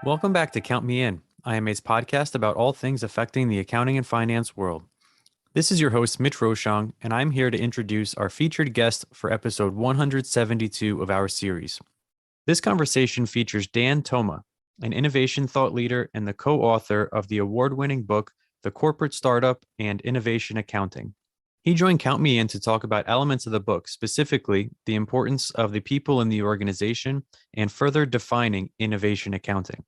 Welcome back to Count Me In, IMA's podcast about all things affecting the accounting and finance world. This is your host, Mitch Rochong, and I'm here to introduce our featured guest for episode 172 of our series. This conversation features Dan Toma, an innovation thought leader and the co-author of the award-winning book, The Corporate Startup and Innovation Accounting. He joined Count Me In to talk about elements of the book, specifically the importance of the people in the organization and further defining innovation accounting.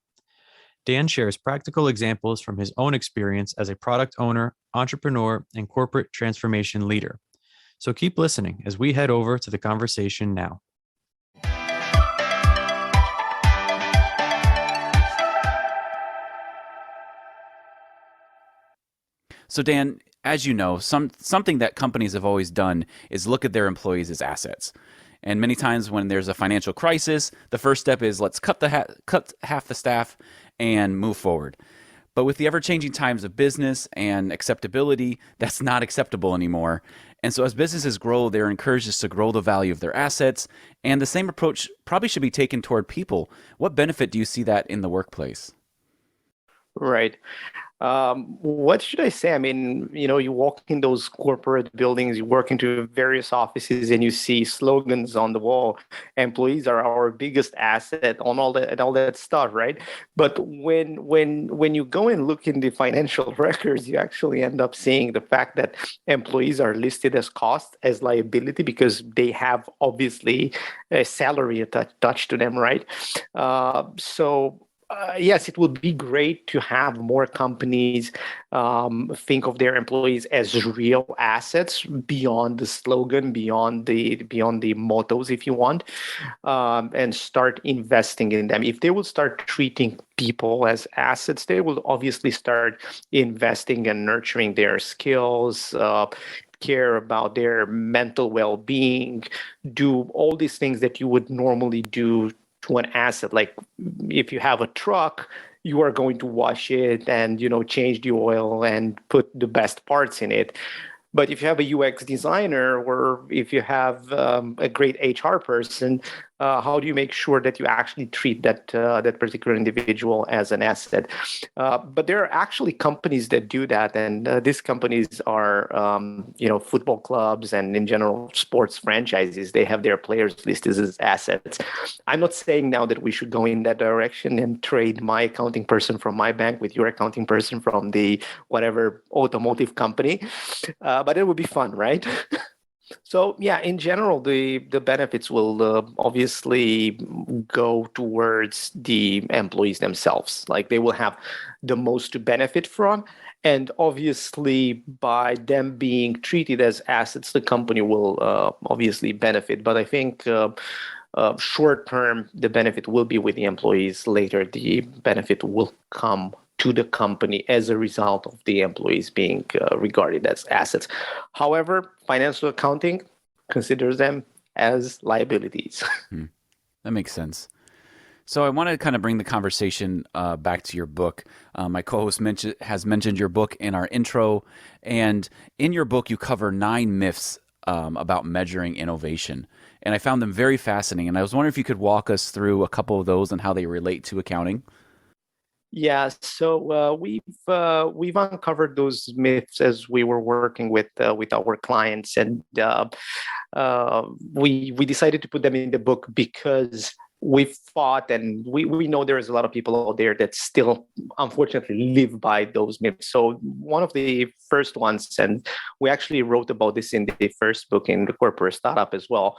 Dan shares practical examples from his own experience as a product owner, entrepreneur, and corporate transformation leader. So keep listening as we head over to the conversation now. So Dan, as you know, something that companies have always done is look at their employees as assets. And many times when there's a financial crisis, the first step is let's cut half the staff and move forward. But with the ever-changing times of business and acceptability, that's not acceptable anymore. And so as businesses grow, they're encouraged to grow the value of their assets. And the same approach probably should be taken toward people. What benefit do you see that in the workplace? Right. What should I say? I mean, you walk in those corporate buildings, you work into various offices, and you see slogans on the wall. Employees are our biggest asset on all that stuff, right? But when you go and look in the financial records, you actually end up seeing the fact that employees are listed as cost, as liability, because they have obviously a salary attached to them, right? Yes, it would be great to have more companies think of their employees as real assets beyond the slogan, beyond the mottos, if you want, and start investing in them. If they will start treating people as assets, they will obviously start investing and nurturing their skills. Care about their mental well-being, do all these things that you would normally do to an asset. Like if you have a truck, you are going to wash it and change the oil and put the best parts in it. But if you have a UX designer or if you have a great HR person, how do you make sure that you actually treat that particular individual as an asset? But there are actually companies that do that, and these companies are football clubs and in general sports franchises. They have their players listed as assets. I'm not saying now that we should go in that direction and trade my accounting person from my bank with your accounting person from the whatever automotive company, but it would be fun, right? So yeah, in general, the benefits will obviously go towards the employees themselves. Like they will have the most to benefit from, and obviously by them being treated as assets, the company will obviously benefit. But I think short term, the benefit will be with the employees. Later, the benefit will come to the company as a result of the employees being regarded as assets. However, financial accounting considers them as liabilities. That makes sense. So I want to kind of bring the conversation back to your book. My co-host has mentioned your book in our intro, and in your book you cover 9 myths about measuring innovation. And I found them very fascinating. And I was wondering if you could walk us through a couple of those and how they relate to accounting. Yeah, so we've uncovered those myths as we were working with our clients, and we decided to put them in the book because we thought, and we know there is a lot of people out there that still unfortunately live by those myths. So one of the first ones, and we actually wrote about this in the first book in the corporate startup as well,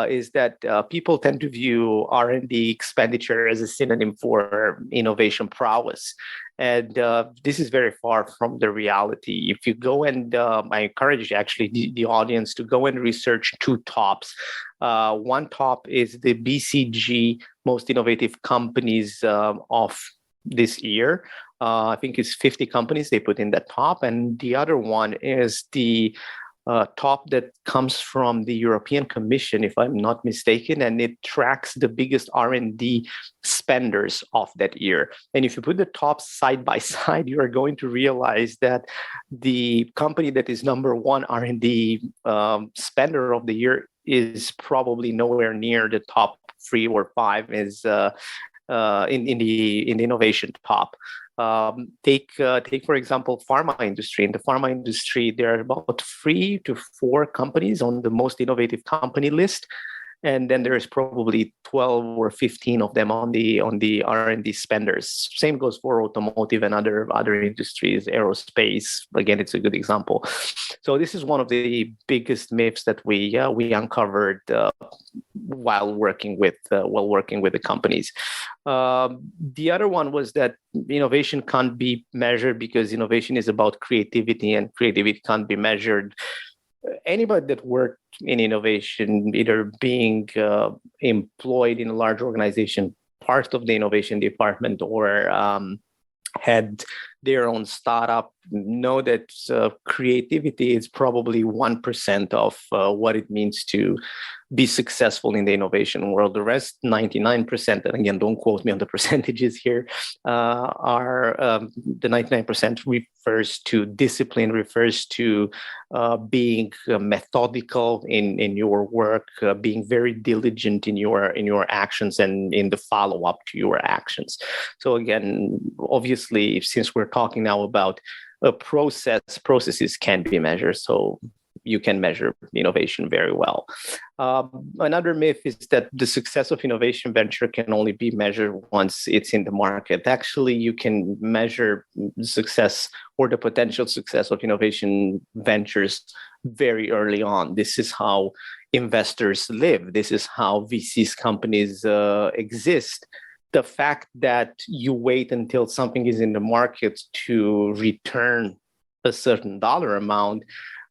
is that people tend to view R&D expenditure as a synonym for innovation prowess. And this is very far from the reality. If you go and I encourage actually the audience to go and research 2 tops. One top is the BCG Most Innovative Companies of this year. I think it's 50 companies they put in that top. And the other one is the top that comes from the European Commission, if I'm not mistaken, and it tracks the biggest R&D spenders of that year. And if you put the tops side by side, you are going to realize that the company that is number 1 R&D spender of the year is probably nowhere near the top 3 or 5 is in the innovation top. Take for example pharma industry. In the pharma industry, there are about 3 to 4 companies on the most innovative company list, and then there's probably 12 or 15 of them on the R&D spenders. Same goes for automotive and other industries, aerospace. Again, it's a good example. So this is one of the biggest myths that we uncovered while working with the companies. The other one was that innovation can't be measured because innovation is about creativity, and creativity can't be measured. Anybody that worked in innovation, either being employed in a large organization, part of the innovation department, or had their own startup, know that creativity is probably 1% of what it means to be successful in the innovation world. The rest, 99%, and again, don't quote me on the percentages here, are the 99% refers to discipline, refers to being methodical in your work, being very diligent in your actions and in the follow-up to your actions. So again, obviously, since we're talking now about a processes can be measured. So you can measure innovation very well. Another myth is that the success of innovation venture can only be measured once it's in the market. Actually, you can measure success or the potential success of innovation ventures very early on. This is how investors live. This is how VCs companies exist. The fact that you wait until something is in the market to return a certain dollar amount,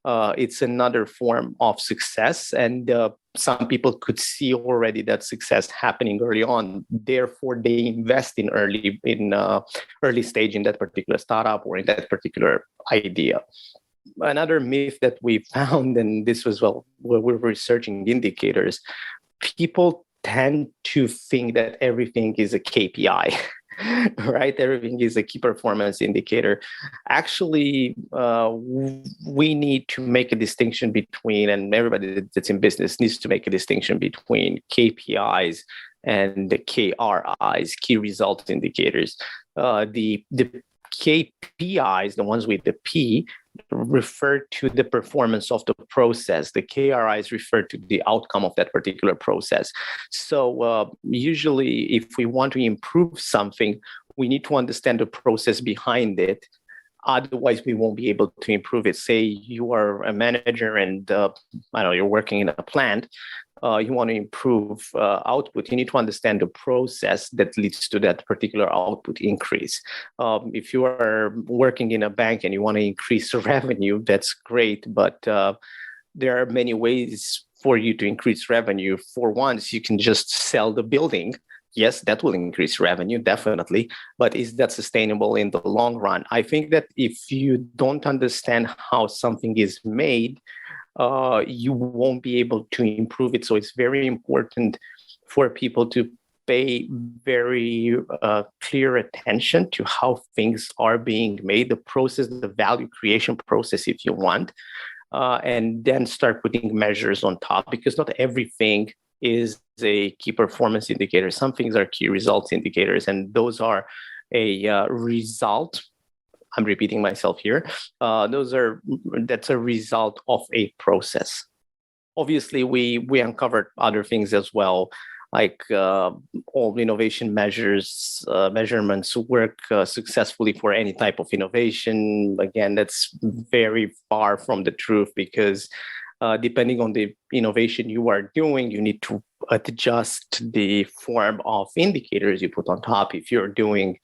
it's another form of success, and some people could see already that success happening early on. Therefore, they invest in early stage in that particular startup or in that particular idea. Another myth that we found, and this was when we were researching indicators, people tend to think that everything is a KPI. Right? Everything is a key performance indicator. Actually, we need to make a distinction between, and everybody that's in business needs to make a distinction between KPIs and the KRIs, key result indicators. The KPIs, the ones with the P, refer to the performance of the process. The KRIs refer to the outcome of that particular process. So usually, if we want to improve something, we need to understand the process behind it. Otherwise, we won't be able to improve it. Say you are a manager and you're working in a plant. You want to improve output, you need to understand the process that leads to that particular output increase. If you are working in a bank and you want to increase revenue, that's great, but there are many ways for you to increase revenue. For once, you can just sell the building. Yes, that will increase revenue, definitely, but is that sustainable in the long run? I think that if you don't understand how something is made, you won't be able to improve it. So it's very important for people to pay very clear attention to how things are being made, the process, the value creation process, if you want, and then start putting measures on top, because not everything is a key performance indicator. Some things are key results indicators, and those are a result. I'm repeating myself here. That's a result of a process. Obviously, we uncovered other things as well, like all innovation measurements work successfully for any type of innovation. Again, that's very far from the truth, because depending on the innovation you are doing, you need to adjust the form of indicators you put on top. If you're doing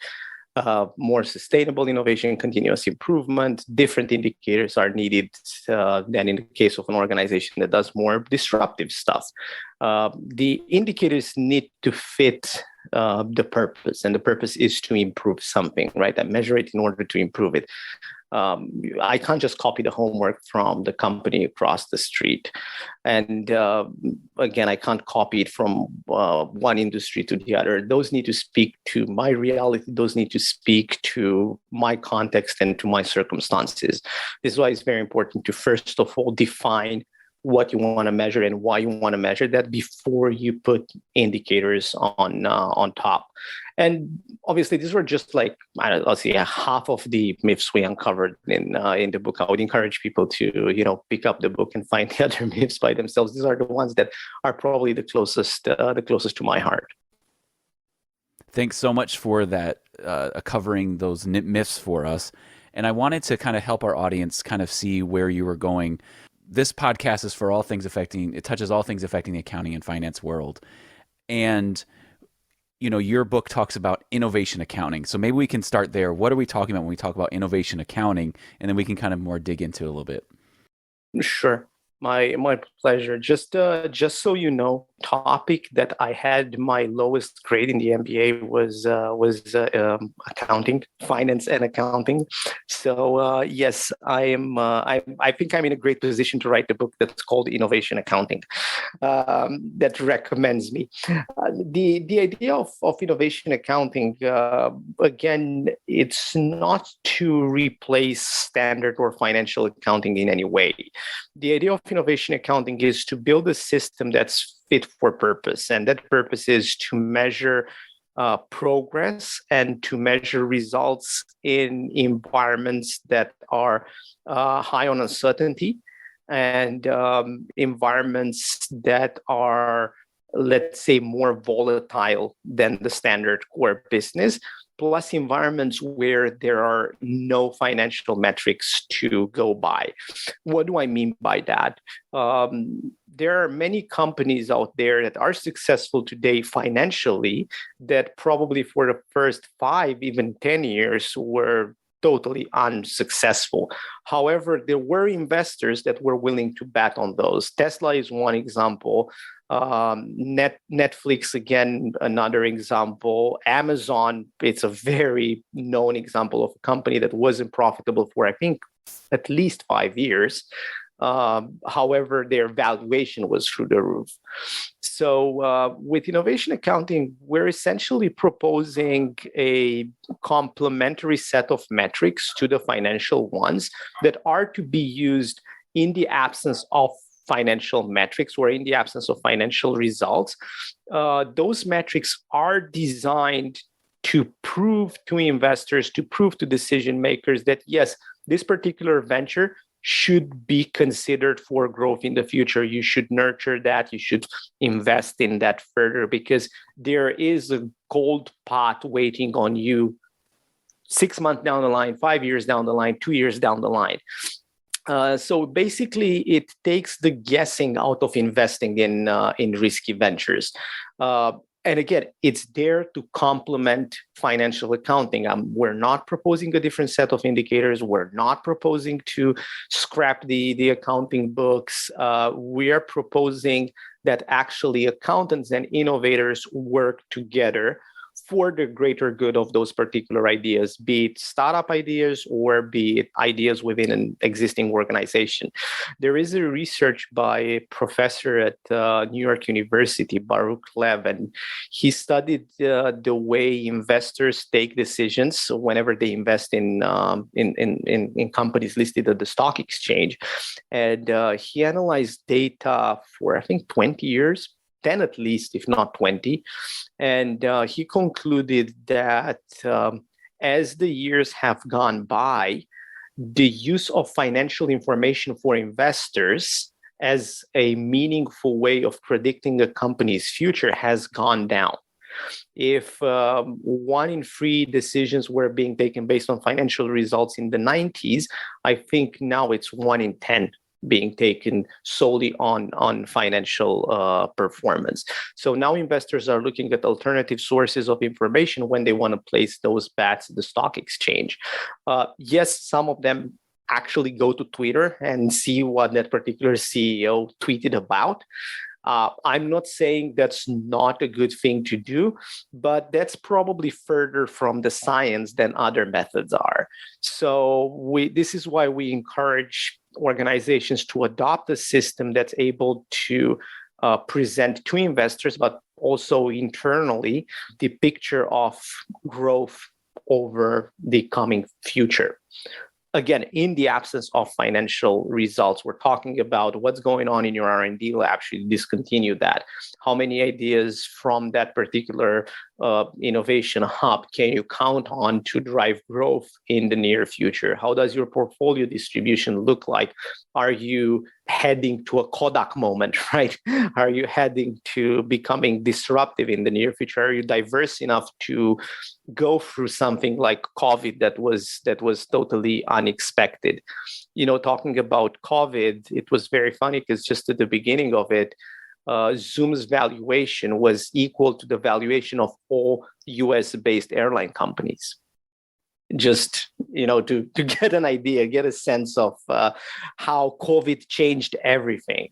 more sustainable innovation, continuous improvement, different indicators are needed than in the case of an organization that does more disruptive stuff. The indicators need to fit the purpose, and the purpose is to improve something, right? I measure it in order to improve it. I can't just copy the homework from the company across the street. And again, I can't copy it from one industry to the other. Those need to speak to my reality. Those need to speak to my context and to my circumstances. This is why it's very important to, first of all, define what you want to measure and why you want to measure that before you put indicators on top. And obviously, these were just like, I don't know, let's see, half of the myths we uncovered in the book. I would encourage people to pick up the book and find the other myths by themselves. These are the ones that are probably the closest to my heart. Thanks so much for that, covering those myths for us. And I wanted to kind of help our audience kind of see where you were going. This podcast is for all things affecting, it touches all things affecting the accounting and finance world. And, your book talks about innovation accounting. So maybe we can start there. What are we talking about when we talk about innovation accounting? And then we can kind of more dig into it a little bit. Sure. My pleasure. Just so you know, topic that I had my lowest grade in the MBA was accounting, finance and accounting. So yes, I am. I think I'm in a great position to write the book that's called Innovation Accounting. That recommends me. The idea of innovation accounting, again, it's not to replace standard or financial accounting in any way. The idea of innovation accounting is to build a system that's fit for purpose. And that purpose is to measure progress and to measure results in environments that are high on uncertainty and environments that are, let's say, more volatile than the standard core business, plus environments where there are no financial metrics to go by. What do I mean by that? There are many companies out there that are successful today financially that probably for the first 5, even 10 years were totally unsuccessful. However, there were investors that were willing to bet on those. Tesla is one example. Netflix, again, another example. Amazon, it's a very known example of a company that wasn't profitable for, I think, at least 5 years. However, their valuation was through the roof. So with innovation accounting, we're essentially proposing a complementary set of metrics to the financial ones that are to be used in the absence of financial metrics or in the absence of financial results. Those metrics are designed to prove to investors, to prove to decision makers that, yes, this particular venture should be considered for growth in the future. You should nurture that. You should invest in that further because there is a gold pot waiting on you 6 months down the line, 5 years down the line, 2 years down the line. So basically, it takes the guessing out of investing in risky ventures. And again, it's there to complement financial accounting. We're not proposing a different set of indicators. We're not proposing to scrap the accounting books. We are proposing that actually accountants and innovators work together for the greater good of those particular ideas, be it startup ideas or be it ideas within an existing organization. There is a research by a professor at New York University, Baruch Lev, and he studied the way investors take decisions whenever they invest in companies listed at the stock exchange. And he analyzed data for, I think, 20 years. 10 at least, if not 20. And he concluded that as the years have gone by, the use of financial information for investors as a meaningful way of predicting a company's future has gone down. If 1 in 3 decisions were being taken based on financial results in the 90s, I think now it's 1 in 10 being taken solely on financial performance. So now investors are looking at alternative sources of information when they want to place those bets at the stock exchange. Yes, some of them actually go to Twitter and see what that particular CEO tweeted about. I'm not saying that's not a good thing to do, but that's probably further from the science than other methods are. So this is why we encourage organizations to adopt a system that's able to present to investors, but also internally, the picture of growth over the coming future. again, in the absence of financial results, we're talking about what's going on in your R&D lab. Should you discontinue that? How many ideas from that particular innovation hub can you count on to drive growth in the near future? How does your portfolio distribution look like? Are you heading to a Kodak moment, right? Are you heading to becoming disruptive in the near future? Are you diverse enough to go through something like COVID that was totally unexpected? Talking about COVID, it was very funny because just at the beginning of it, Zoom's valuation was equal to the valuation of all US-based airline companies. Just to get an idea, get a sense of how COVID changed everything.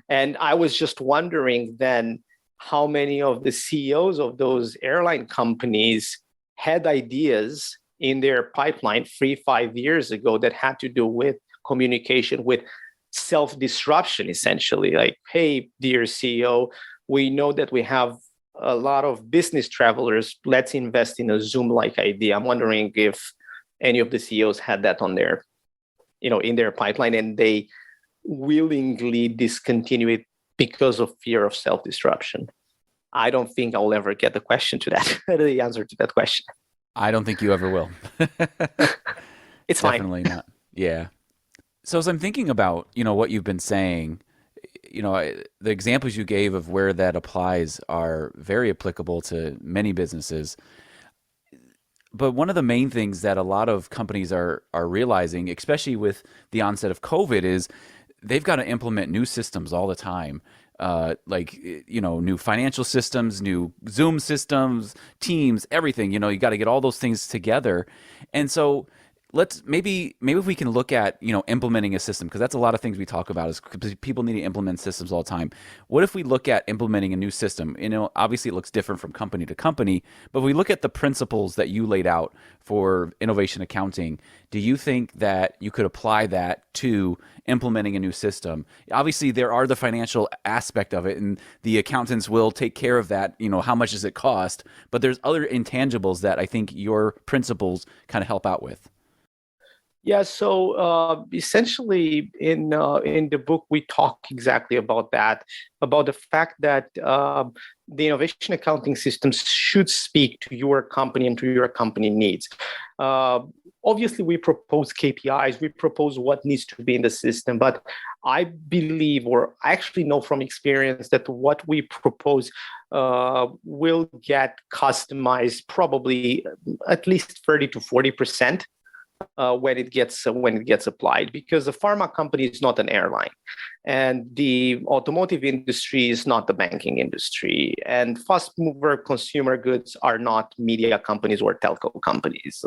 And I was just wondering then how many of the CEOs of those airline companies had ideas in their pipeline 3-5 years ago that had to do with communication, with self-disruption, essentially. Like, hey, dear CEO, we know that we have a lot of business travelers. Let's invest in a Zoom-like idea. I'm wondering if any of the CEOs had that on their, in their pipeline, and they willingly discontinue it because of fear of self-disruption. I don't think I'll ever get the answer to that question. I don't think you ever will. It's definitely fine. not. Yeah. So as I'm thinking about, what you've been saying, the examples you gave of where that applies are very applicable to many businesses. But one of the main things that a lot of companies are realizing, especially with the onset of COVID, is they've got to implement new systems all the time. New financial systems, new Zoom systems, Teams, everything. You got to get all those things together. And so maybe if we can look at implementing a system, because that's a lot of things we talk about is people need to implement systems all the time. What if we look at implementing a new system? Obviously it looks different from company to company, but if we look at the principles that you laid out for innovation accounting, do you think that you could apply that to implementing a new system? Obviously there are the financial aspect of it, and the accountants will take care of that. How much does it cost? But there's other intangibles that I think your principles kind of help out with. Yeah, so essentially in the book, we talk exactly about that, about the fact that the innovation accounting systems should speak to your company and to your company needs. Obviously, we propose KPIs, we propose what needs to be in the system, but I believe, or I actually know from experience, that what we propose will get customized probably at least 30 to 40%. When it gets applied, because the pharma company is not an airline, and the automotive industry is not the banking industry, and fast mover consumer goods are not media companies or telco companies.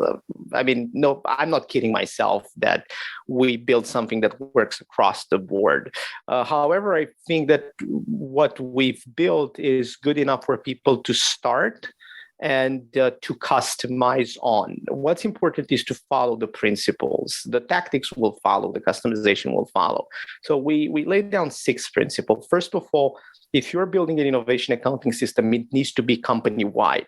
No, I'm not kidding myself that we build something that works across the board. However, I think that what we've built is good enough for people to start and to customize on. What's important is to follow the principles. The tactics will follow, the customization will follow. So we laid down 6 principles. First of all, if you're building an innovation accounting system, it needs to be company-wide.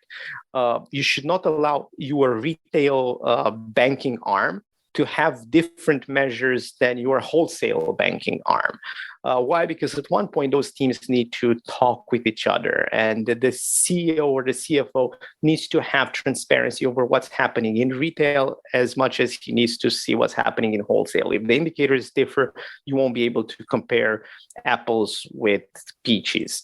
You should not allow your retail banking arm to have different measures than your wholesale banking arm. Why? Because at one point, those teams need to talk with each other, and the CEO or the CFO needs to have transparency over what's happening in retail as much as he needs to see what's happening in wholesale. If the indicators differ, you won't be able to compare apples with peaches.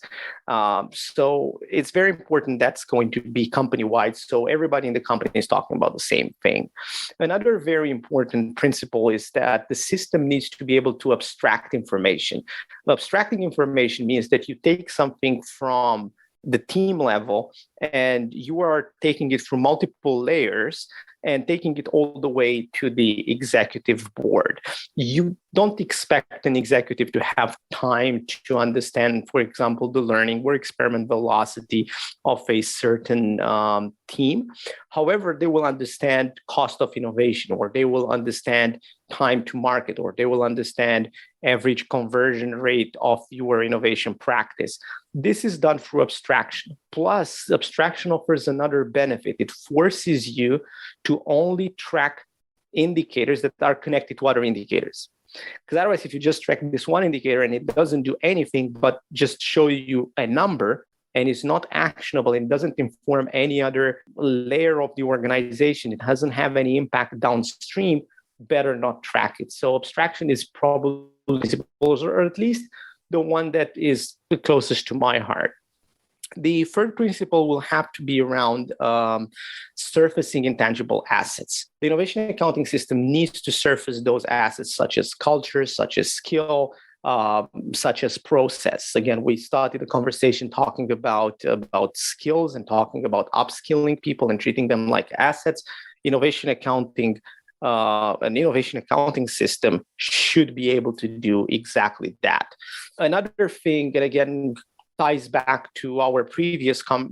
So it's very important that's going to be company-wide, so everybody in the company is talking about the same thing. Another very important principle is that the system needs to be able to abstract information. Abstracting information means that you take something from the team level and you are taking it through multiple layers and taking it all the way to the executive board. You don't expect an executive to have time to understand, for example, the learning or experiment velocity of a certain team. However, they will understand cost of innovation, or they will understand time to market, or they will understand average conversion rate of your innovation practice. This is done through abstraction. Plus, abstraction offers another benefit. It forces you to only track indicators that are connected to other indicators. Because otherwise, if you just track this one indicator and it doesn't do anything but just show you a number and it's not actionable and doesn't inform any other layer of the organization, it doesn't have any impact downstream, better not track it. So abstraction is probably, or at least the one that is the closest to my heart. The third principle will have to be around surfacing intangible assets. The innovation accounting system needs to surface those assets, such as culture, such as skill, such as process. Again, we started the conversation talking about skills and talking about upskilling people and treating them like assets. Innovation accounting, an innovation accounting system should be able to do exactly that. Another thing, and again, ties back to our previous question.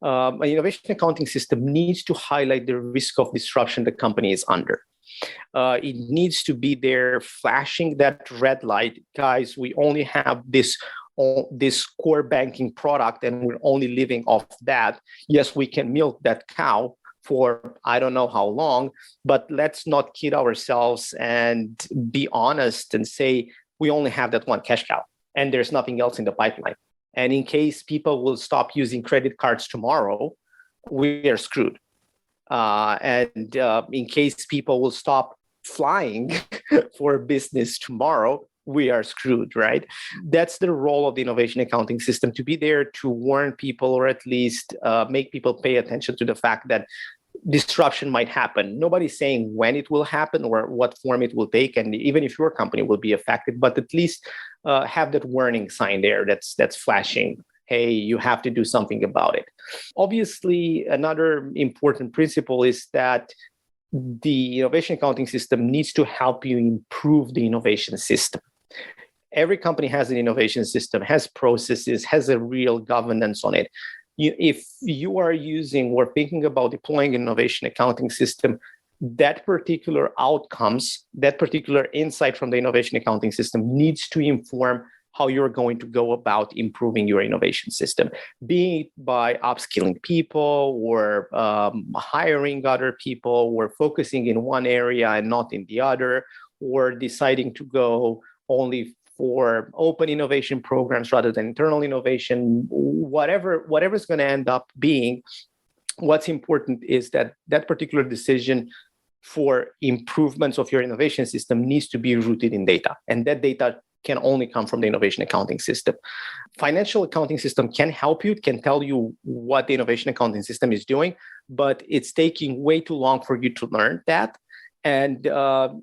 An innovation accounting system needs to highlight the risk of disruption the company is under. It needs to be there flashing that red light. Guys, we only have this core banking product and we're only living off that. Yes, we can milk that cow for I don't know how long, but let's not kid ourselves and be honest and say we only have that one cash cow and there's nothing else in the pipeline. And in case people will stop using credit cards tomorrow, we are screwed. In case people will stop flying for business tomorrow, we are screwed, right? That's the role of the innovation accounting system, to be there to warn people or at least make people pay attention to the fact that disruption might happen. Nobody's saying when it will happen or what form it will take, and even if your company will be affected, but at least have that warning sign there that's flashing. Hey, you have to do something about it. Obviously, another important principle is that the innovation accounting system needs to help you improve the innovation system. Every company has an innovation system, has processes, has a real governance on it. If you are using or thinking about deploying an innovation accounting system, that particular outcomes, that particular insight from the innovation accounting system needs to inform how you're going to go about improving your innovation system, be it by upskilling people or hiring other people or focusing in one area and not in the other, or deciding to go only for open innovation programs rather than internal innovation, whatever it's going to end up being. What's important is that that particular decision for improvements of your innovation system needs to be rooted in data, and that data can only come from the innovation accounting system. Financial accounting system can help you, it can tell you what the innovation accounting system is doing, but it's taking way too long for you to learn that, and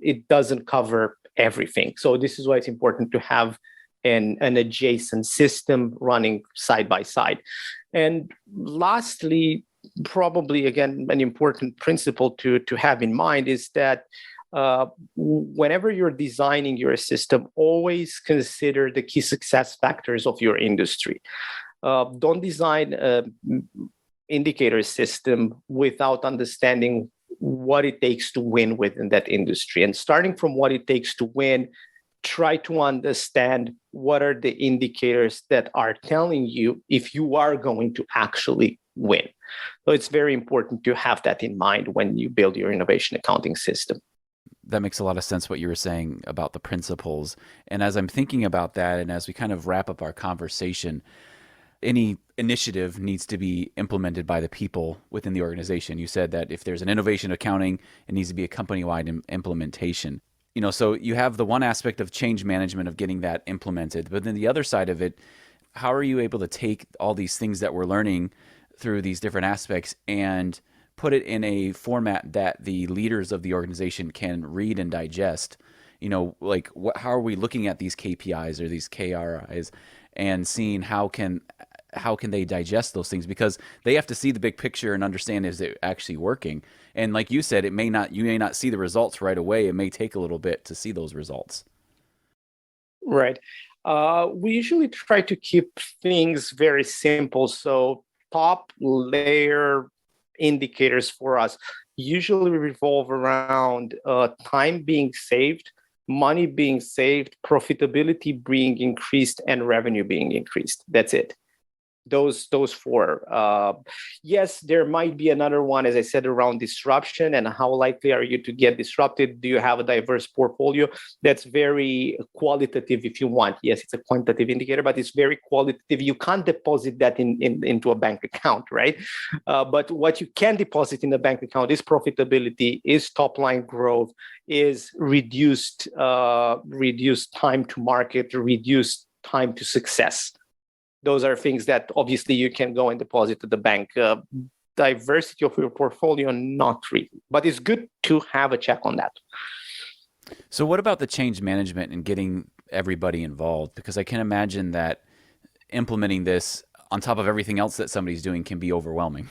it doesn't cover everything. So this is why it's important to have an adjacent system running side by side. And lastly, probably again, an important principle to have in mind is that whenever you're designing your system, always consider the key success factors of your industry. Don't design an indicator system without understanding what it takes to win within that industry. And starting from what it takes to win, try to understand what are the indicators that are telling you if you are going to actually win. So it's very important to have that in mind when you build your innovation accounting system. That makes a lot of sense what you were saying about the principles. And as I'm thinking about that, and as we kind of wrap up our conversation, any initiative needs to be implemented by the people within the organization. You said that if there's an innovation accounting, it needs to be a company-wide implementation. So you have the one aspect of change management of getting that implemented, but then the other side of it, how are you able to take all these things that we're learning through these different aspects and put it in a format that the leaders of the organization can read and digest? How are we looking at these KPIs or these KRIs and seeing how can they digest those things, because they have to see the big picture and understand, is it actually working? And like you said, you may not see the results right away. It may take a little bit to see those results. Right. We usually try to keep things very simple. So top layer indicators for us usually revolve around time being saved, money being saved, profitability being increased, and revenue being increased. That's it. Those four. Yes, there might be another one, as I said, around disruption and how likely are you to get disrupted. Do you have a diverse portfolio? That's very qualitative if you want. Yes, it's a quantitative indicator, but it's very qualitative. You can't deposit that into a bank account, right? But what you can deposit in a bank account is profitability, is top line growth, is reduced time to market, reduced time to success. Those are things that obviously you can go and deposit to the bank. Diversity of your portfolio, not really, but it's good to have a check on that. So what about the change management and getting everybody involved? Because I can imagine that implementing this on top of everything else that somebody's doing can be overwhelming.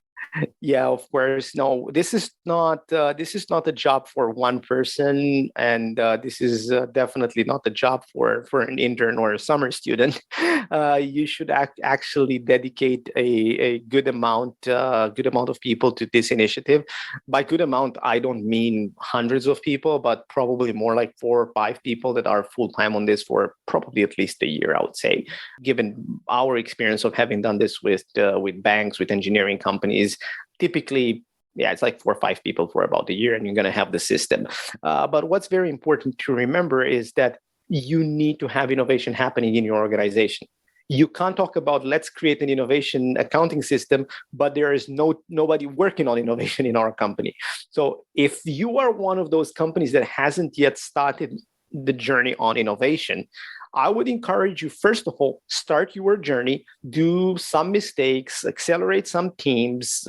Yeah, of course. No, this is not a job for one person, and this is definitely not a job for an intern or a summer student. You should actually dedicate a good amount of people to this initiative. By good amount, I don't mean hundreds of people, but probably more like 4 or 5 people that are full time on this for probably at least a year, I would say. Given our experience of having done this with banks, with engineering companies. Typically, it's like 4 or 5 people for about a year, and you're going to have the system. But what's very important to remember is that you need to have innovation happening in your organization. You can't talk about let's create an innovation accounting system, but there is nobody working on innovation in our company. So if you are one of those companies that hasn't yet started the journey on innovation, I would encourage you, first of all, start your journey, do some mistakes, accelerate some teams,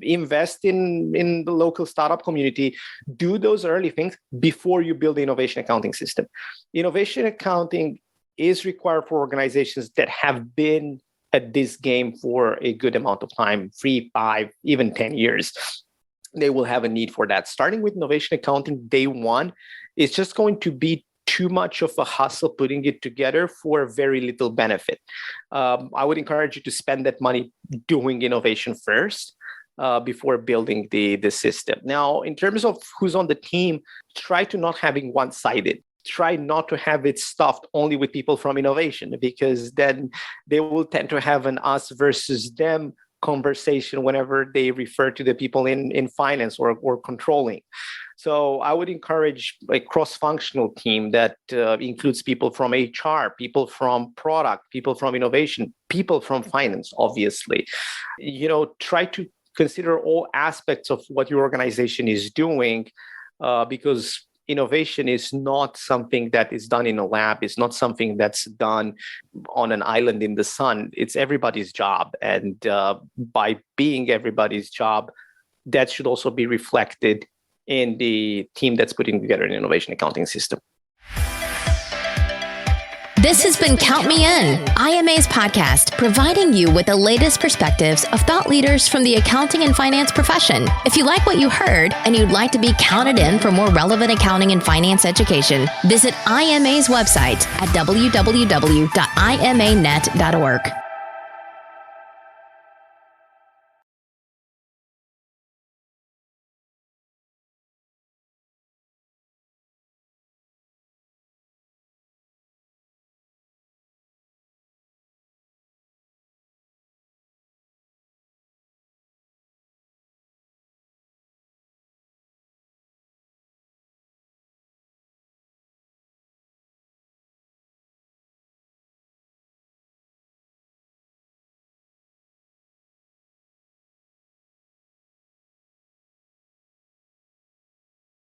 invest in the local startup community, do those early things before you build the innovation accounting system. Innovation accounting is required for organizations that have been at this game for a good amount of time, 3, 5, even 10 years. They will have a need for that. Starting with innovation accounting day one is just going to be too much of a hustle putting it together for very little benefit. I would encourage you to spend that money doing innovation first before building the system. Now, in terms of who's on the team, try to not having one-sided. Try not to have it stuffed only with people from innovation, because then they will tend to have an us versus them conversation whenever they refer to the people in finance or controlling. So I would encourage a cross-functional team that includes people from HR, people from product, people from innovation, people from finance, obviously. Try to consider all aspects of what your organization is doing, because innovation is not something that is done in a lab. It's not something that's done on an island in the sun. It's everybody's job. And by being everybody's job, that should also be reflected in the team that's putting together an innovation accounting system. This has been Count Me In, IMA's podcast, providing you with the latest perspectives of thought leaders from the accounting and finance profession. If you like what you heard and you'd like to be counted in for more relevant accounting and finance education, visit IMA's website at www.imanet.org.